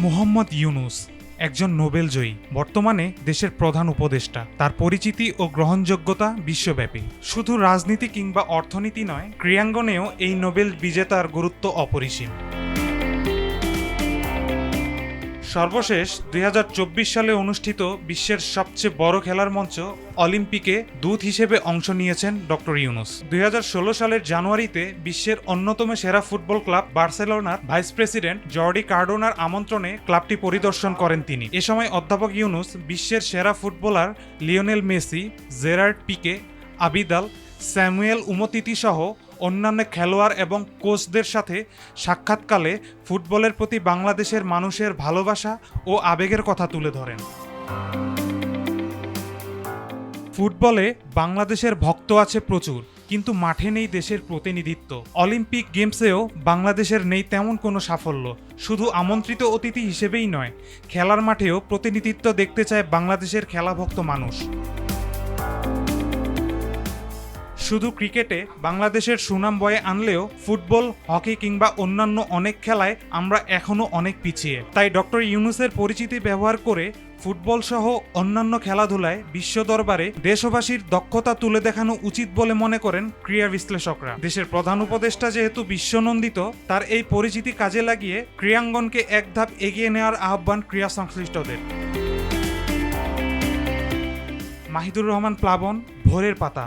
মোহাম্মদ ইউনূস একজন নোবেলজয়ী, বর্তমানে দেশের প্রধান উপদেষ্টা। তার পরিচিতি ও গ্রহণযোগ্যতা বিশ্বব্যাপী। শুধু রাজনীতি কিংবা অর্থনীতি নয়, ক্রীড়াঙ্গনেও এই নোবেল বিজেতার গুরুত্ব অপরিসীম। সর্বশেষ ২০২৪ সালে অনুষ্ঠিত বিশ্বের সবচেয়ে বড় খেলার মঞ্চ অলিম্পিকে দূত হিসেবে অংশ নিয়েছেন ডক্টর ইউনূস। ২০১৬ সালের জানুয়ারিতে বিশ্বের অন্যতম সেরা ফুটবল ক্লাব বার্সেলোনার ভাইস প্রেসিডেন্ট জর্ডি কার্ডোনার আমন্ত্রণে ক্লাবটি পরিদর্শন করেন তিনি। এ সময় অধ্যাপক ইউনূস বিশ্বের সেরা footballer Lionel Messi, Gerard Pique, Abidal, Samuel Umtiti সহ অন্যান্য খেলোয়াড় এবং কোচদের সাথে সাক্ষাৎকালে ফুটবলের প্রতি বাংলাদেশের মানুষের ভালোবাসা ও আবেগের কথা তুলে ধরেন। ফুটবলে বাংলাদেশের ভক্ত আছে প্রচুর, কিন্তু মাঠে নেই দেশের প্রতিনিধিত্ব। অলিম্পিক গেমসেও বাংলাদেশের নেই তেমন কোনো সাফল্য। শুধু আমন্ত্রিত অতিথি হিসেবেই নয়, খেলার মাঠেও প্রতিনিধিত্ব দেখতে চায় বাংলাদেশের খেলাভক্ত মানুষ। শুধু ক্রিকেটে বাংলাদেশের সুনাম বয়ে আনলেও ফুটবল, হকি কিংবা অন্যান্য অনেক খেলায় আমরা এখনও অনেক পিছিয়ে। তাই ডক্টর ইউনূসের পরিচিতি ব্যবহার করে ফুটবল সহ অন্যান্য খেলাধুলায় বিশ্ব দরবারে দেশবাসীর দক্ষতা তুলে দেখানো উচিত বলে মনে করেন ক্রীড়া বিশ্লেষকরা। দেশের প্রধান উপদেষ্টা যেহেতু বিশ্বনন্দিত, তার এই পরিচিতি কাজে লাগিয়ে ক্রীড়াঙ্গনকে এক ধাপ এগিয়ে নেওয়ার আহ্বান ক্রীড়া সংশ্লিষ্টদের। মাহিদুর রহমান প্লাবন, ভোরের পাতা।